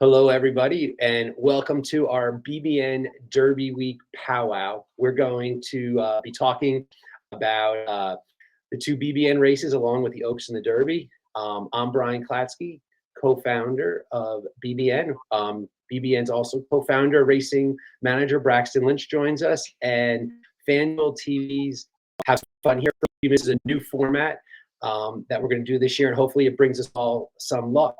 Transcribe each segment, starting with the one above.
Hello, everybody, and welcome to our BBN Derby Week powwow. We're going to be talking about the two BBN races along with the Oaks and the Derby. I'm Brian Klatsky, co-founder of BBN. BBN's also co-founder, racing manager Braxton Lynch joins us, and FanDuel TV's Have Fun Here. This is a new format that we're going to do this year, and hopefully it brings us all some luck.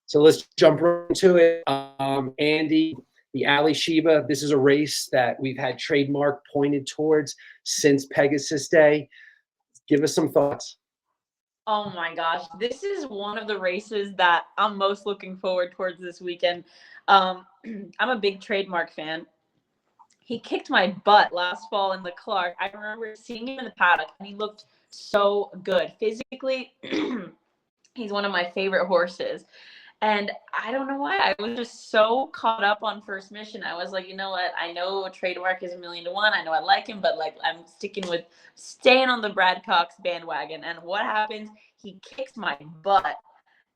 So let's jump right into it. Andie, the Alley Sheba, this is a race that we've had Trademark pointed towards since Pegasus Day. Give us some thoughts. Oh my gosh, this is one of the races that I'm most looking forward towards this weekend. I'm a big Trademark fan. He kicked my butt last fall in the Clark. I remember seeing him in the paddock, and he looked so good. Physically, he's one of my favorite horses. And I don't know why. I was just so caught up on First Mission. I was like, you know what? I know Trademark is 1,000,000 to 1. I know I like him, but I'm staying on the Brad Cox bandwagon. And what happens? He kicks my butt.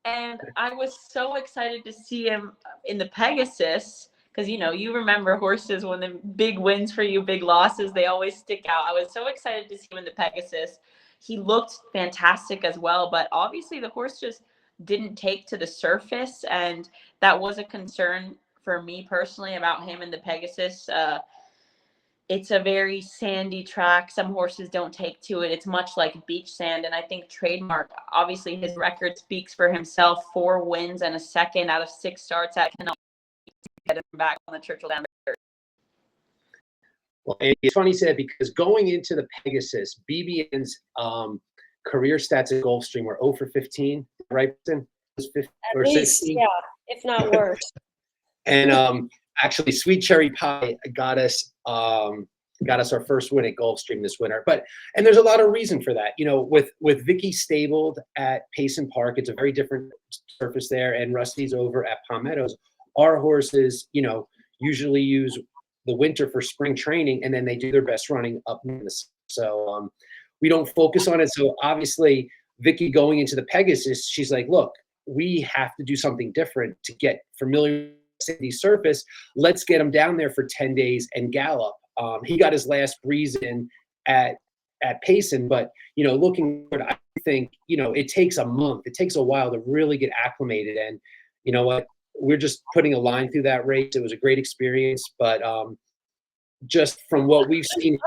And I was so excited to see him in the Pegasus because, you remember horses when the big wins for you, big losses, they always stick out. I was so excited to see him in the Pegasus. He looked fantastic as well, but obviously the horse just didn't take to the surface, and that was a concern for me personally about him in the Pegasus. It's a very sandy track. Some horses don't take to it. It's much like beach sand, and I think Trademark, obviously his record speaks for himself. 4 wins and a second out of 6 starts at cannot get him back on the Churchill Downs. Well, it's funny you said, because going into the Pegasus, BBN's career stats at Gulfstream were 0 for 15, right? At least, 16? Yeah, if not worse. And actually, Sweet Cherry Pie got us our first win at Gulfstream this winter. And there's a lot of reason for that. With Vicky stabled at Payson Park, it's a very different surface there, and Rusty's over at Palm Meadows. Our horses, usually use the winter for spring training, and then they do their best running up in the so. We don't focus on it. So obviously, Vicky going into the Pegasus, she's like, look, we have to do something different to get familiar with the surface. Let's get him down there for 10 days and gallop. He got his last breeze in at Payson, but, looking forward, I think, it takes a month. It takes a while to really get acclimated. And you know what? We're just putting a line through that race. It was a great experience, but just from what we've seen.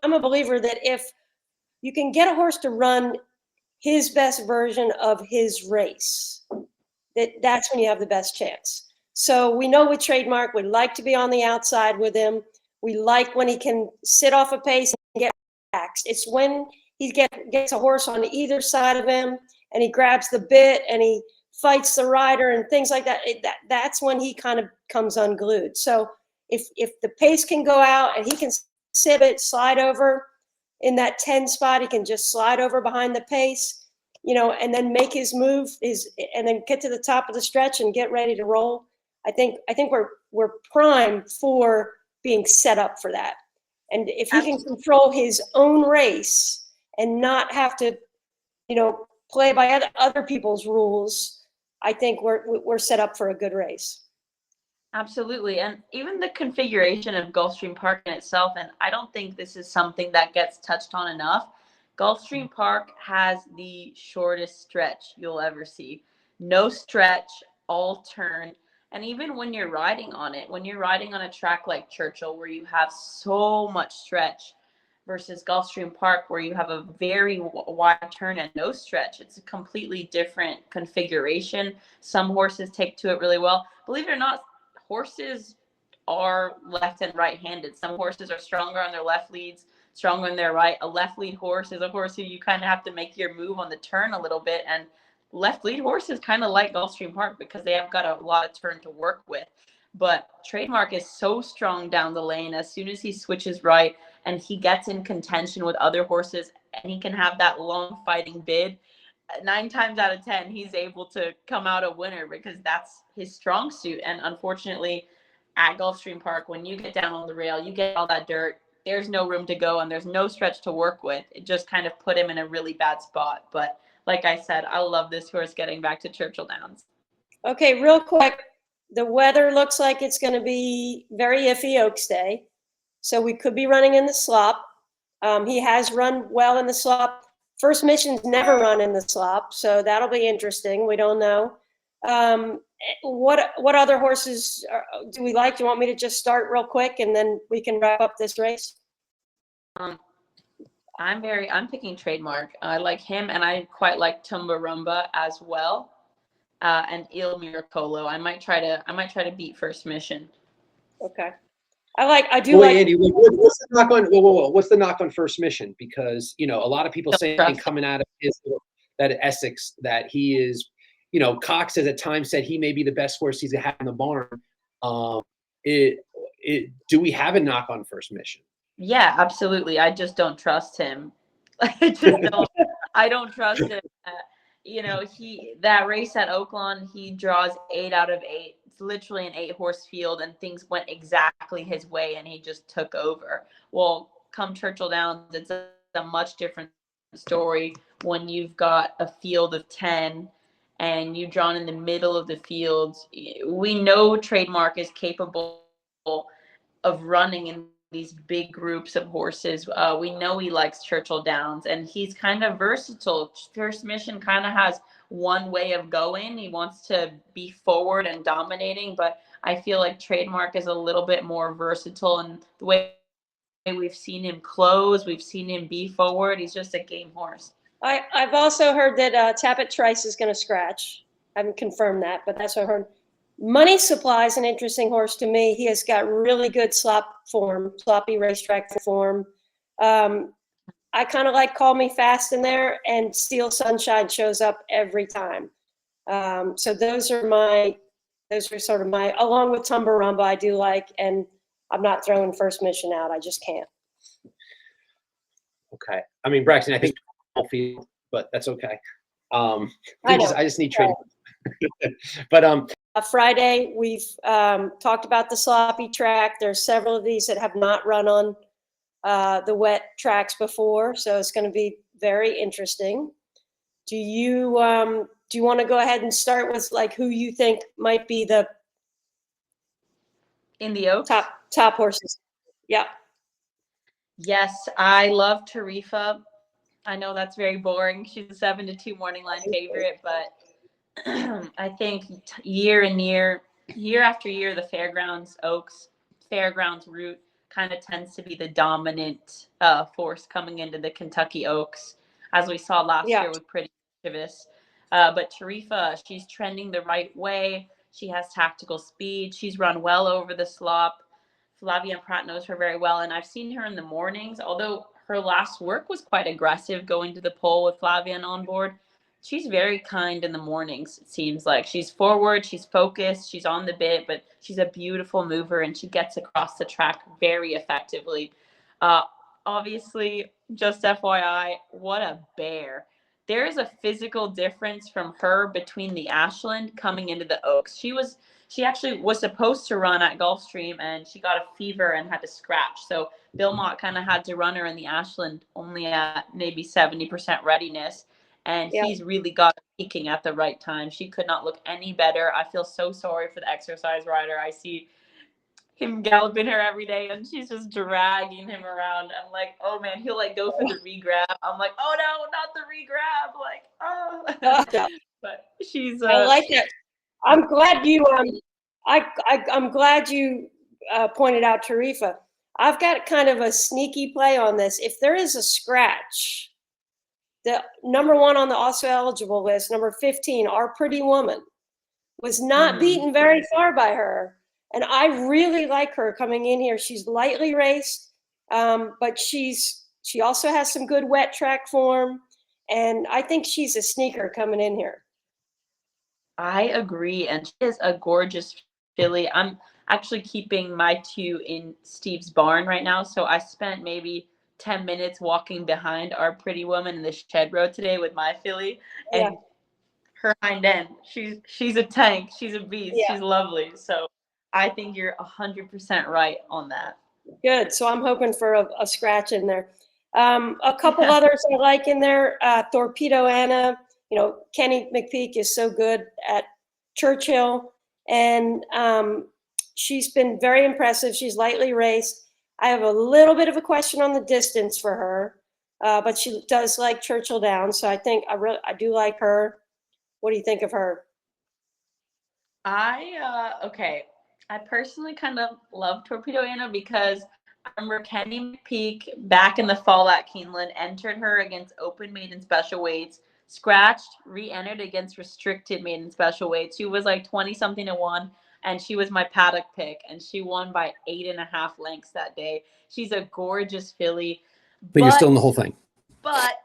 I'm a believer that if you can get a horse to run his best version of his race, that's when you have the best chance. So we know with Trademark, we'd like to be on the outside with him. We like when he can sit off a pace and get relaxed. It's when he gets a horse on either side of him and he grabs the bit and he fights the rider and things like that. That's when he kind of comes unglued. So if the pace can go out and he can sit it, slide over in that 10 spot, he can just slide over behind the pace, and then make his move and then get to the top of the stretch and get ready to roll. I think we're primed for being set up for that. And if he can control his own race and not have to, play by other people's rules, I think we're set up for a good race. Absolutely. And even the configuration of Gulfstream Park in itself, and I don't think this is something that gets touched on enough. Gulfstream Park has the shortest stretch you'll ever see. No stretch, all turn. And even when you're riding on it, when you're riding on a track like Churchill, where you have so much stretch, versus Gulfstream Park, where you have a very wide turn and no stretch, it's a completely different configuration. Some horses take to it really well. Believe it or not, horses are left and right-handed. Some horses are stronger on their left leads, stronger on their right. A left lead horse is a horse who you kind of have to make your move on the turn a little bit. And left lead horses kind of like Gulfstream Park because they have got a lot of turn to work with. But Trademark is so strong down the lane. As soon as he switches right and he gets in contention with other horses and he can have that long fighting bid, 9 times out of 10, he's able to come out a winner because that's his strong suit. And unfortunately, at Gulfstream Park, when you get down on the rail, you get all that dirt, there's no room to go and there's no stretch to work with. It just kind of put him in a really bad spot. But like I said, I love this horse getting back to Churchill Downs. Okay, real quick, the weather looks like it's going to be very iffy Oaks Day, so we could be running in the slop. He has run well in the slop. First Mission's never run in the slop, so that'll be interesting. We don't know. What other horses do we like? Do you want me to just start real quick and then we can wrap up this race? I'm picking Trademark. I like him, and I quite like Tumbarumba as well, and Il Miracolo. I might try to beat First Mission. Okay. I do Boy, like. Andy, what's the knock on? Whoa! What's the knock on First Mission? Because a lot of people Don't saying trust coming out of that Essex that he is, Cox has at times said he may be the best horse he's had in the barn. Do we have a knock on First Mission? Yeah, absolutely. I just don't trust him. I don't trust him. That race at Oaklawn, he draws 8 out of 8. It's literally an 8-horse field, and things went exactly his way, and he just took over. Well, come Churchill Downs, it's a much different story when you've got a field of 10 and you've drawn in the middle of the field. We know Trademark is capable of running in these big groups of horses. We know he likes Churchill Downs, and he's kind of versatile. First Mission kind of has one way of going. He wants to be forward and dominating, but I feel like Trademark is a little bit more versatile in the way we've seen him close. We've seen him be forward. He's just a game horse. I've also heard that Tappet Trice is going to scratch. I haven't confirmed that, but that's what I heard. Money Supply is an interesting horse to me. He has got really good sloppy racetrack form. I kind of like Call Me Fast in there, and Steel Sunshine shows up every time. So those are sort of my, along with Tumbarumba, I do like, and I'm not throwing First Mission out. I just can't. Okay. I mean, Braxton, I think field, but that's okay. I just need training. But Friday, we've talked about the sloppy track. There's several of these that have not run on the wet tracks before, so it's going to be very interesting. Do you want to go ahead and start with like who you think might be the in the Oaks? top horses? Yeah. Yes, I love Tarifa. I know that's very boring. She's a 7-2 morning line favorite, but I think year after year, the Fairgrounds route kind of tends to be the dominant force coming into the Kentucky Oaks, as we saw last year with Pretty Mischievous. But Tarifa, she's trending the right way. She has tactical speed. She's run well over the slop. Flavia Pratt knows her very well, and I've seen her in the mornings, although her last work was quite aggressive going to the pole with Flavian on board. She's very kind in the mornings, it seems like. She's forward, she's focused, she's on the bit, but she's a beautiful mover, and she gets across the track very effectively. Obviously, just FYI, what a bear. There is a physical difference from her between the Ashland coming into the Oaks. She actually was supposed to run at Gulfstream, and she got a fever and had to scratch. So Bill Mott kind of had to run her in the Ashland only at maybe 70% readiness. And he's really got her peaking at the right time. She could not look any better. I feel so sorry for the exercise rider. I see him galloping her every day, and she's just dragging him around. I'm like, oh man, he'll like go for the regrab. I'm like, oh no, not the regrab. Like, oh. But she's. I like that. I'm glad you. I'm glad you pointed out Tarifa. I've got kind of a sneaky play on this. If there is a scratch, the number 1 on the also eligible list, number 15, Our Pretty Woman, was not beaten very far by her. And I really like her coming in here. She's lightly raced, but she also has some good wet track form. And I think she's a sneaker coming in here. I agree. And she is a gorgeous filly. I'm actually keeping my 2 in Steve's barn right now. So I spent maybe 10 minutes walking behind Our Pretty Woman in the shed row today with my filly. And her hind end, she's a tank. She's a beast. She's lovely. So I think you're 100% right on that. Good. So I'm hoping for a scratch in there. A couple others I like in there. Torpedo Anna. Kenny McPeak is so good at Churchill, and she's been very impressive. She's lightly raced. I have a little bit of a question on the distance for her, but she does like Churchill down, so I think I do like her. What do you think of her? Okay. I personally kind of love Torpedo Anna because I remember Kenny McPeak back in the fall at Keeneland entered her against open maiden special weights, scratched, re-entered against restricted maiden special weights. She was like 20-something to 1, and she was my paddock pick, and she won by 8.5 lengths that day. She's a gorgeous filly. But you're still in the whole thing. But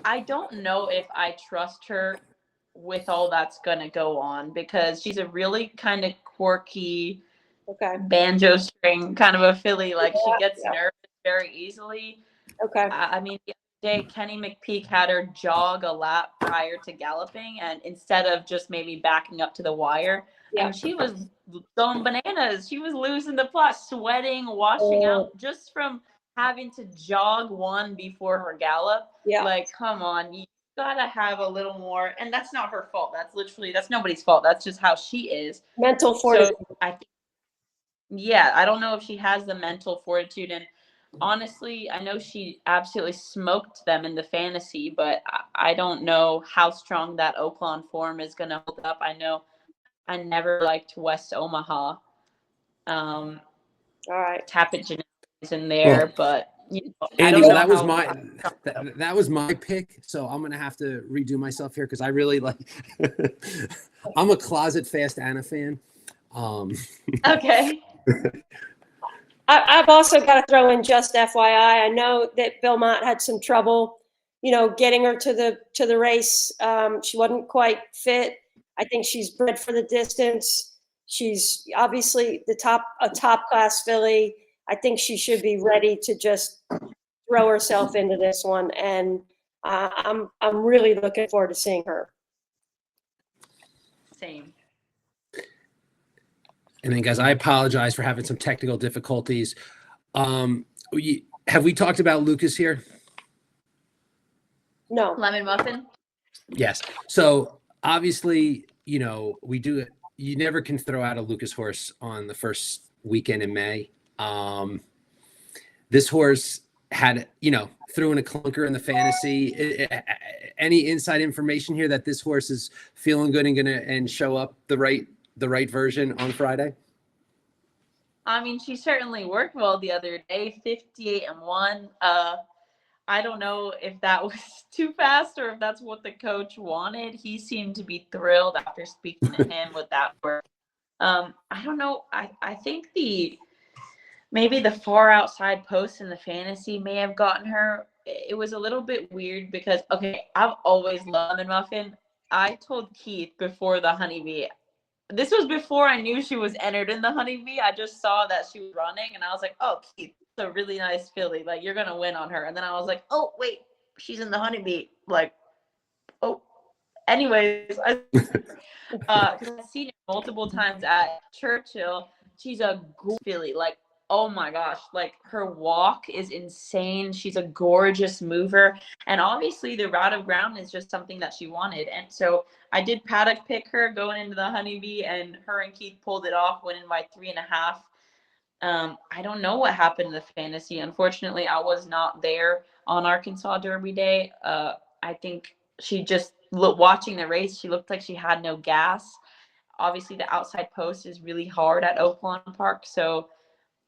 I don't know if I trust her with all that's going to go on because she's a really kind of quirky banjo string kind of a filly. Like she gets nervous very easily. I mean, the other day Kenny McPeak had her jog a lap prior to galloping, and instead of just maybe backing up to the wire, and she was going bananas. She was losing the plot, sweating, washing out just from having to jog one before her gallop. Like, come on, you gotta have a little more, and that's not her fault. That's nobody's fault. That's just how she is. Mental fortitude. So I don't know if she has the mental fortitude, and honestly, I know she absolutely smoked them in the fantasy, but I don't know how strong that Oaklawn form is gonna hold up. I know I never liked West Omaha. All right. Tappet Janelle is in there, but Andie, well, that was my pick, so I'm gonna have to redo myself here because I really like. I'm a closet Fast Anna fan. Okay. I've also got to throw in just FYI. I know that Belmont had some trouble, getting her to the race. She wasn't quite fit. I think she's bred for the distance. She's obviously a top class filly. I think she should be ready to just throw herself into this one, and I'm really looking forward to seeing her. Same. And then, guys, I apologize for having some technical difficulties. Have we talked about Lucas here? No. Lemon muffin? Yes. So obviously, we do it. You never can throw out a Lucas horse on the first weekend in May. This horse had, threw in a clunker in the fantasy. Any inside information here that this horse is feeling good and show up the right version on Friday? I mean, she certainly worked well the other day, 58-1. I don't know if that was too fast or if that's what the coach wanted. He seemed to be thrilled after speaking to him with that work. I don't know. I think maybe the far outside post in the fantasy may have gotten her. It was a little bit weird because, I've always loved Lemon Muffin. I told Keith before the Honeybee. This was before I knew she was entered in the Honeybee. I just saw that she was running, and I was like, oh, Keith, it's a really nice filly. Like, you're going to win on her. And then I was like, oh, wait, she's in the Honeybee. Like, oh. Anyways, because I've seen it multiple times at Churchill. She's a good filly. Like, oh, my gosh. Like, her walk is insane. She's a gorgeous mover. And obviously, the route of ground is just something that she wanted. And so I did paddock pick her going into the Honeybee, and her and Keith pulled it off, winning by 3.5. I don't know what happened in the fantasy. Unfortunately, I was not there on Arkansas Derby Day. I think she just watching the race, she looked like she had no gas. Obviously, the outside post is really hard at Oaklawn Park, so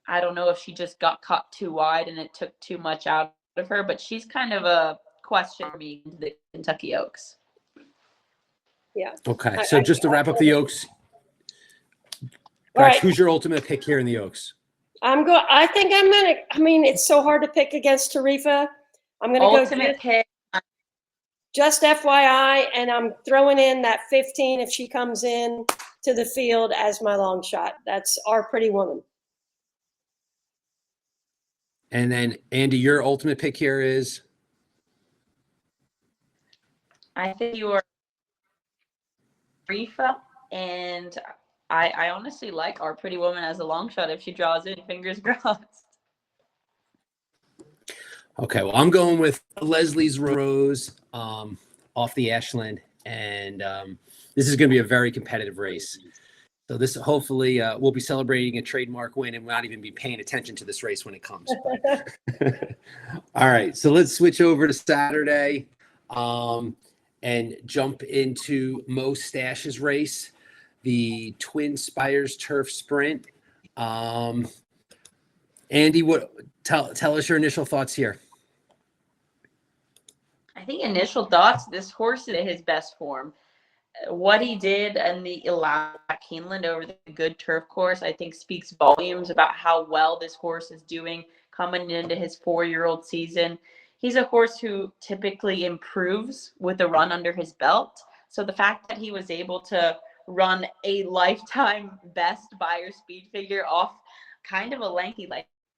I don't know if she just got caught too wide and it took too much out of her, but she's kind of a question for me into the Kentucky Oaks. Yeah. Okay. So just to wrap up the Oaks, Brax, who's your ultimate pick here in the Oaks? It's so hard to pick against Tarifa. I'm going to go ultimate pick. Just FYI, and I'm throwing in that 15 if she comes in to the field as my long shot. That's Our Pretty Woman. And then, Andie, your ultimate pick here is? I think you are Tarifa, and I honestly like Our Pretty Woman as a long shot if she draws in. Fingers crossed. Okay, well, I'm going with Leslie's Rose off the Ashland. And this is going to be a very competitive race. So this hopefully we'll be celebrating a Trademark win and not even be paying attention to this race when it comes. All right, so let's switch over to Saturday and jump into Mo Stash's race, the Twin Spires Turf Sprint. Andie, tell us your initial thoughts here. I think initial thoughts, this horse is in his best form. What he did in the at Keeneland over the good turf course, I think speaks volumes about how well this horse is doing coming into his 4-year-old season. He's a horse who typically improves with a run under his belt. So the fact that he was able to run a lifetime best Beyer speed figure off kind of a lanky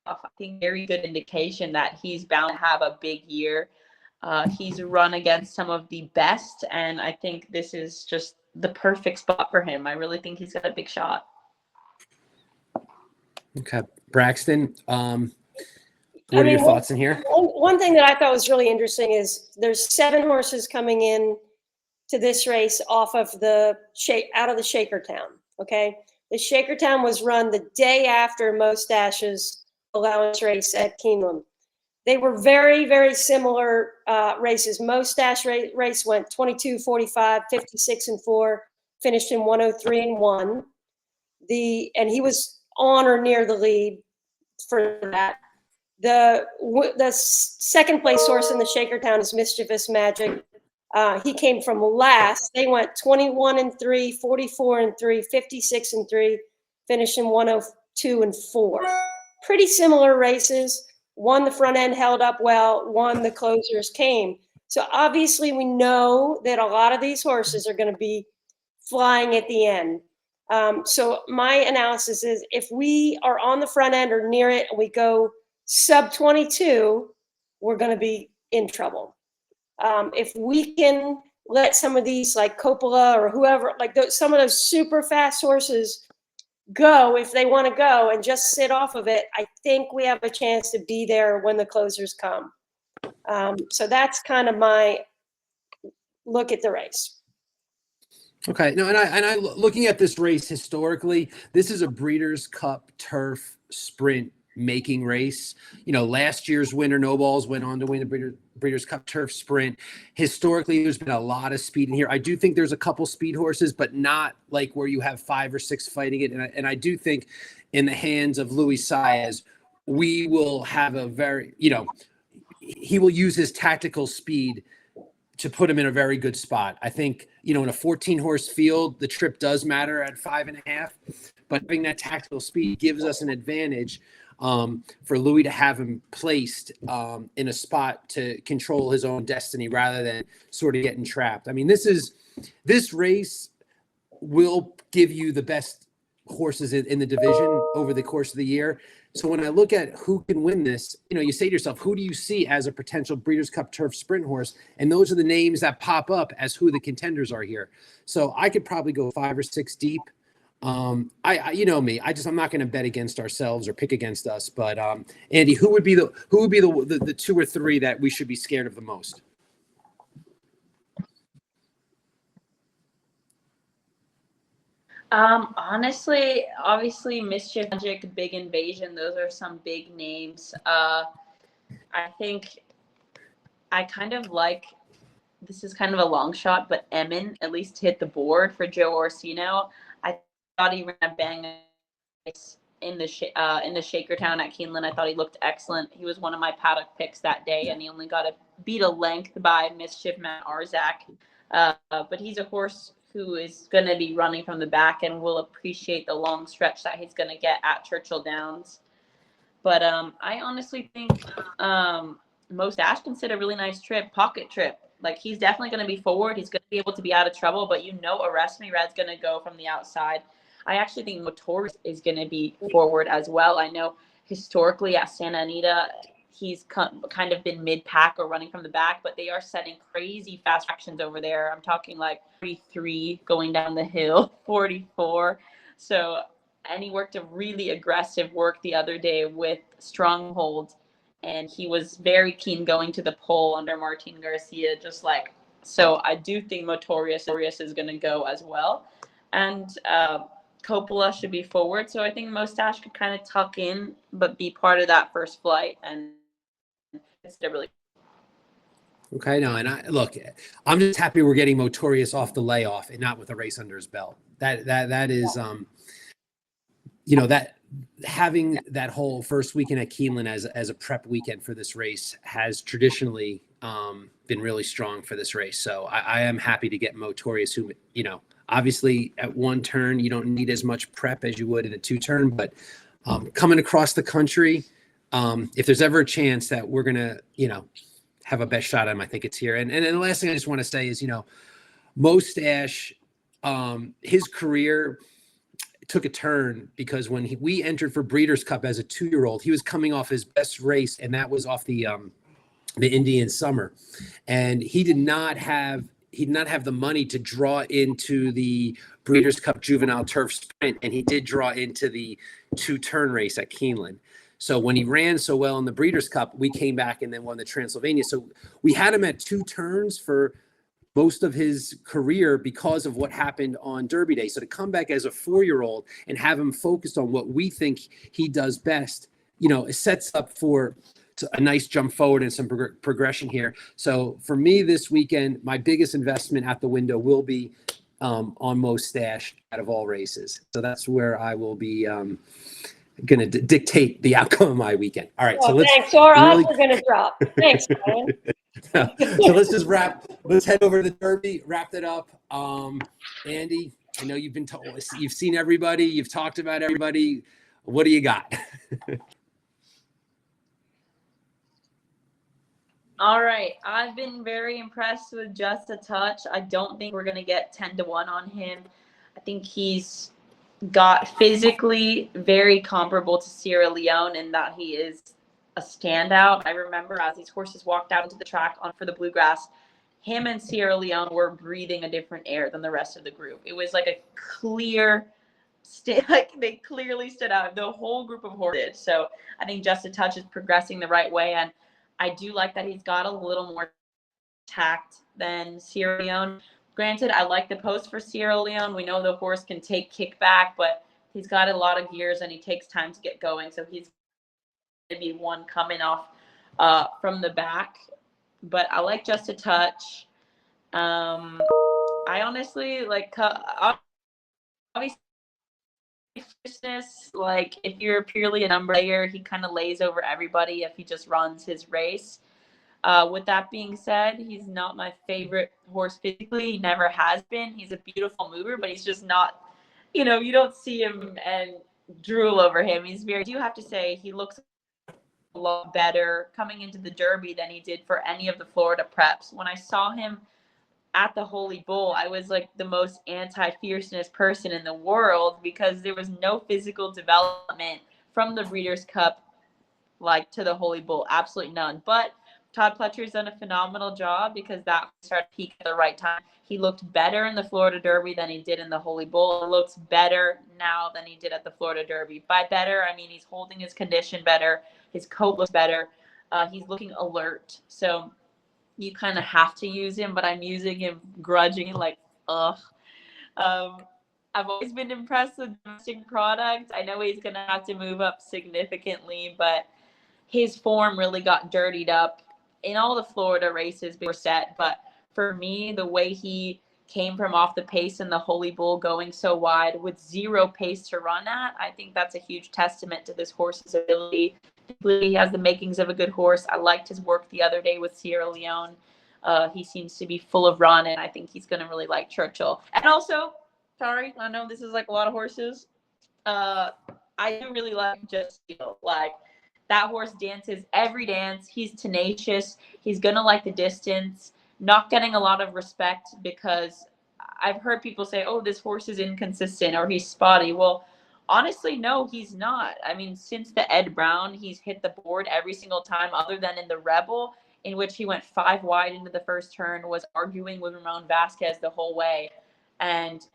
off, I think very good indication that he's bound to have a big year. He's run against some of the best, and I think this is just the perfect spot for him. I really think he's got a big shot. Okay. Braxton, what are your thoughts in here? One thing that I thought was really interesting is there's 7 horses coming in to this race off of out of the Shakertown, okay? The Shakertown was run the day after Mo Stash's allowance race at Keeneland. They were very, very similar races. Mo Stash race went 22-45, 56-4, finished in 103-1. And he was on or near the lead for that. The second place horse in the Shakertown is Mischievous Magic. He came from last. They went 21-3, 44-3, 56-3, finished in 102-4. Pretty similar races. One, the front end held up well. One, the closers came. So obviously we know that a lot of these horses are going to be flying at the end. So my analysis is if we are on the front end or near it and we go sub 22, we're going to be in trouble. If we can let some of these like Coppola or whoever, like some of those super fast horses go, if they want to go and just sit off of it, I think we have a chance to be there when the closers come. So that's kind of my look at the race. Okay. No, and I looking at this race historically, this is a Breeders' Cup Turf Sprint making race. You know, last year's winner, No Balls, went on to win the Breeders' Cup Turf Sprint. Historically, there's been a lot of speed in here. I do think there's a couple speed horses, but not like where you have 5 or 6 fighting it. And I do think in the hands of Luis Saez, we will have a very, he will use his tactical speed to put him in a very good spot. I think, in a 14-horse field, the trip does matter at 5.5, but having that tactical speed gives us an advantage for Louis to have him placed in a spot to control his own destiny rather than sort of getting trapped. I mean, this race will give you the best horses in the division over the course of the year. So when I look at who can win this, you say to yourself, who do you see as a potential Breeders' Cup Turf Sprint horse? And those are the names that pop up as who the contenders are here. So I could probably go 5 or 6 deep. I you know me, I'm not going to bet against ourselves or pick against us, but Andie, who would be the 2 or 3 that we should be scared of the most? Honestly, obviously Mischief Magic, Big Invasion, those are some big names. I think I kind of like, this is kind of a long shot, but Emin at least hit the board for Joe Orsino. I thought he ran a bang in the Shakertown at Keeneland. I thought he looked excellent. He was one of my paddock picks that day, and he only got beat a length by Mischief Matt Arzak. But he's a horse who is going to be running from the back and will appreciate the long stretch that he's going to get at Churchill Downs. But I honestly think Mo Stash can sit a really nice pocket trip. Like, he's definitely going to be forward. He's going to be able to be out of trouble, but Arrest Me Red's going to go from the outside. I actually think Motor is going to be forward as well. I know historically at Santa Anita, he's kind of been mid-pack or running from the back, but they are setting crazy fast actions over there. I'm talking like 43 going down the hill, 44. And he worked a really aggressive work the other day with Stronghold, and he was very keen going to the pole under Martin Garcia, just like So I do think Motorius is going to go as well. And Coppola should be forward. So I think Mostache could kind of tuck in, but be part of that first flight. And it's really. Okay, no, and I'm just happy we're getting Motorius off the layoff and not with a race under his belt. That is, that having that whole first weekend at Keeneland as a prep weekend for this race has traditionally been really strong for this race. So I am happy to get Motorius, who, obviously at one turn, you don't need as much prep as you would in a 2-turn, but coming across the country, if there's ever a chance that we're going to, have a best shot at him, I think it's here. And the last thing I just want to say is, Mostache, his career took a turn because when we entered for Breeders' Cup as a 2-year-old, he was coming off his best race, and that was off the Indian Summer, and he did not have the money to draw into the Breeders' Cup Juvenile Turf Sprint, and he did draw into the 2-turn race at Keeneland. So when he ran so well in the Breeders' Cup, we came back and then won the Transylvania. So we had him at 2 turns for most of his career because of what happened on Derby Day. So to come back as a 4-year-old and have him focused on what we think he does best, it sets up for a nice jump forward and some progression here. So for me this weekend, my biggest investment at the window will be on Mostache out of all races. So that's where I will be going to dictate the outcome of my weekend. All right. So thanks. So our odds are going to drop. Thanks, Brian. So let's just let's head over to the Derby, wrap it up. Andie, I know you've been told, you've seen everybody, you've talked about everybody. What do you got? All right. I've been very impressed with Just a Touch. I don't think we're going to get 10-1 on him. I think he's got physically very comparable to Sierra Leone in that he is a standout. I remember as these horses walked out into the track for the Bluegrass, him and Sierra Leone were breathing a different air than the rest of the group. It was like a clear, they clearly stood out. The whole group of horses. So I think Just a Touch is progressing the right way, and I do like that he's got a little more tact than Sierra Leone. Granted, I like the post for Sierra Leone. We know the horse can take kickback, but he's got a lot of gears and he takes time to get going. So he's going to be one coming off from the back. But I like Just a Touch. I honestly like, obviously, like if you're purely a number player, he kind of lays over everybody if he just runs his race. With that being said, he's not my favorite horse physically. He never has been. He's a beautiful mover, but he's just not, you don't see him and drool over him. I do have to say he looks a lot better coming into the Derby than he did for any of the Florida preps. When I saw him at the Holy Bull, I was like the most anti-fierceness person in the world because there was no physical development from the Breeders' Cup to the Holy Bull. Absolutely none. But Todd Pletcher's done a phenomenal job because that started to peak at the right time. He looked better in the Florida Derby than he did in the Holy Bull. He looks better now than he did at the Florida Derby. By better, I mean he's holding his condition better. His coat looks better. He's looking alert. So you kind of have to use him, but I'm using him grudgingly, ugh. I've always been impressed with domestic product. I know he's going to have to move up significantly, but his form really got dirtied up in all the Florida races before set. But for me, the way he came from off the pace in the Holy Bull going so wide with zero pace to run at, I think that's a huge testament to this horse's ability. He has the makings of a good horse. I liked his work the other day with Sierra Leone. He seems to be full of run, and I think he's going to really like Churchill. And also, sorry, I know this is like a lot of horses. I do really like Just Steel. That horse dances every dance. He's tenacious. He's going to like the distance. Not getting a lot of respect because I've heard people say, oh, this horse is inconsistent or he's spotty. Well, honestly, no, he's not. I mean, since the Ed Brown, he's hit the board every single time other than in the Rebel, in which he went 5 wide into the first turn, was arguing with Ramon Vasquez the whole way. And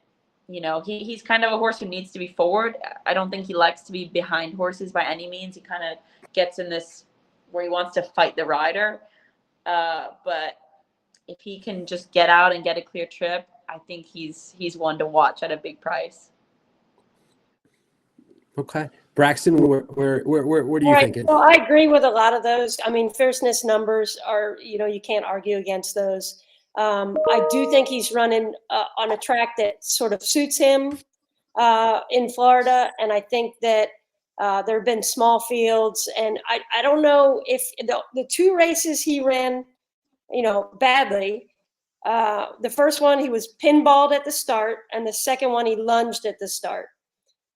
he's kind of a horse who needs to be forward. I don't think he likes to be behind horses by any means. He kind of gets in this where he wants to fight the rider. But if he can just get out and get a clear trip, I think he's one to watch at a big price. Okay. Braxton, what are you thinking? So I agree with a lot of those. I mean, fierceness numbers are, you can't argue against those. I do think he's running on a track that sort of suits him in Florida. And I think that there have been small fields. And I don't know if the two races he ran, badly. The first one, he was pinballed at the start. And the second one, he lunged at the start.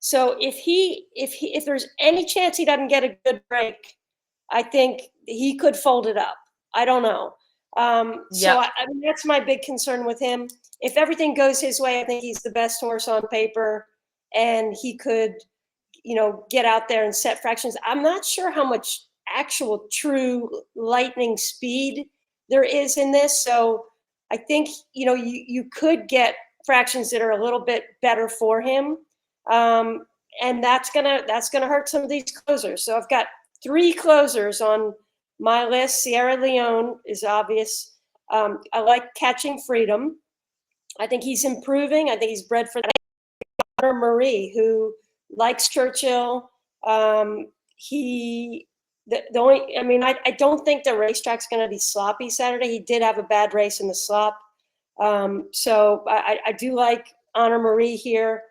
So if there's any chance he doesn't get a good break, I think he could fold it up. I don't know. So I mean, that's my big concern with him. If everything goes his way, I think he's the best horse on paper, and he could, get out there and set fractions. I'm not sure how much actual true lightning speed there is in this. So I think, you could get fractions that are a little bit better for him. And that's gonna hurt some of these closers. So I've got 3 closers on my list. Sierra Leone is obvious. I like Catching Freedom. I think he's improving. I think he's bred for that. Honor Marie, who likes Churchill. I don't think the racetrack's going to be sloppy Saturday. He did have a bad race in the slop. So I do like Honor Marie here.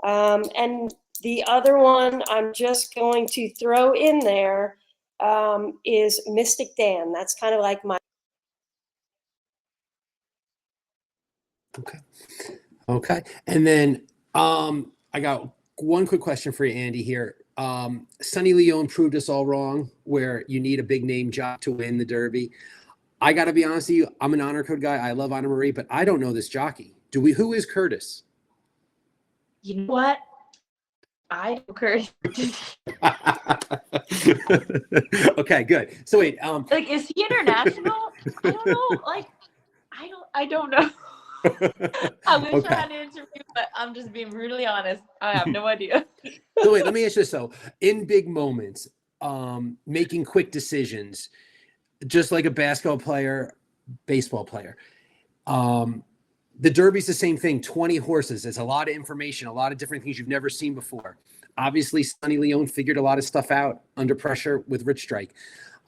And the other one I'm just going to throw in there is Mystic Dan. That's kind of like my. Okay. And then I got one quick question for you, Andie, here. Sonny Leone proved us all wrong where you need a big name jock to win the Derby. I got to be honest with you. I'm an honor code guy. I love Honor Marie, but I don't know this jockey. Who is Curtis? You know what? I know Curtis. Okay, good. So wait, like, is he international? I don't know. Like, I don't know. I wish I had an interview, but I'm just being brutally honest. I have no idea. So wait, let me ask you this. So in big moments, making quick decisions, just like a basketball player, baseball player, the Derby's the same thing. 20 horses. There's a lot of information, a lot of different things you've never seen before. Obviously, Sonny Leone figured a lot of stuff out under pressure with Rich Strike.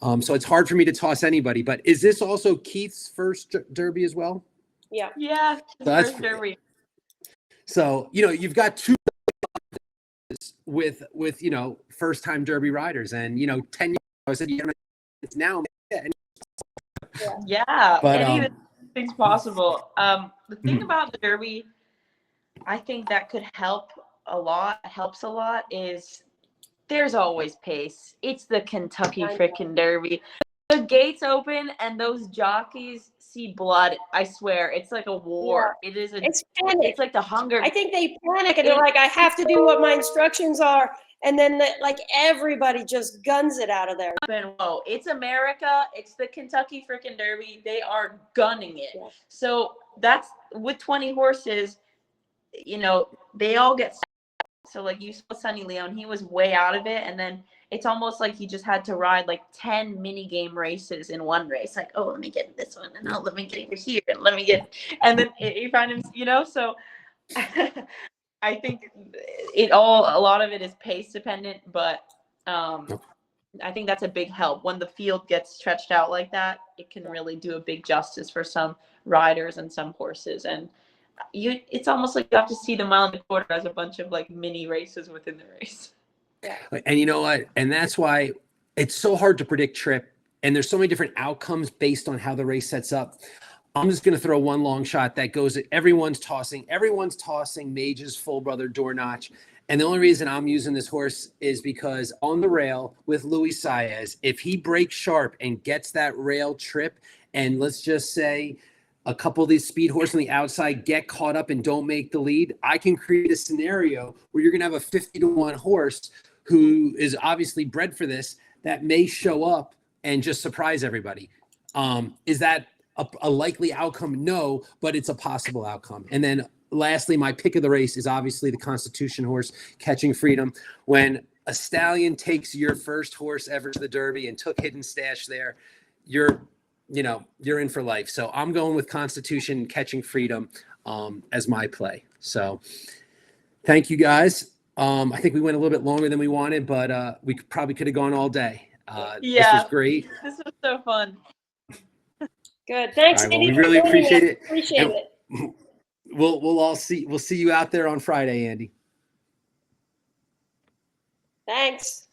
So it's hard for me to toss anybody. But is this also Keith's first Derby as well? Yeah. So that's Derby. So you've got 2 with first time Derby riders, and 10 years ago I said it's now. Yeah. But Anything's possible. The thing about the Derby, I think that could helps a lot, is there's always pace. It's the Kentucky freaking Derby. The gates open and those jockeys see blood. I swear, it's like a war. Yeah. It's panic. It's like the Hunger. I think they panic and they're like, I have to do what my instructions are. And then everybody just guns it out of there. Whoa, it's America. It's the Kentucky freaking Derby. They are gunning it. Yeah. So that's with 20 horses, they all get. So like you saw Sonny Leone, he was way out of it. And then it's almost like he just had to ride like 10 mini game races in one race. Like, oh, let me get this one. And let me get over here. And then you find him, so I think a lot of it is pace dependent, but I think that's a big help. When the field gets stretched out like that, it can really do a big justice for some riders and some horses. And it's almost like you have to see the mile and a quarter as a bunch of like mini races within the race. Yeah. And you know what? And that's why it's so hard to predict trip. And there's so many different outcomes based on how the race sets up. I'm just going to throw one long shot that goes at everyone's tossing Mage's full brother door notch. And the only reason I'm using this horse is because on the rail with Luis Saez, if he breaks sharp and gets that rail trip, and let's just say a couple of these speed horses on the outside get caught up and don't make the lead, I can create a scenario where you're going to have a 50-1 horse who is obviously bred for this that may show up and just surprise everybody. Is that a likely outcome? No, but it's a possible outcome. And then lastly, my pick of the race is obviously the Constitution horse, Catching Freedom. When a stallion takes your first horse ever to the Derby and took Hidden Stash there, you're you're in for life. So I'm going with Constitution Catching Freedom as my play. So thank you guys. I think we went a little bit longer than we wanted, but we probably could have gone all day. This was great. This was so fun. Good. Thanks, All right, well, Andie, we for really joining appreciate us. it. Appreciate And it. we'll see you out there on Friday, Andie. Thanks.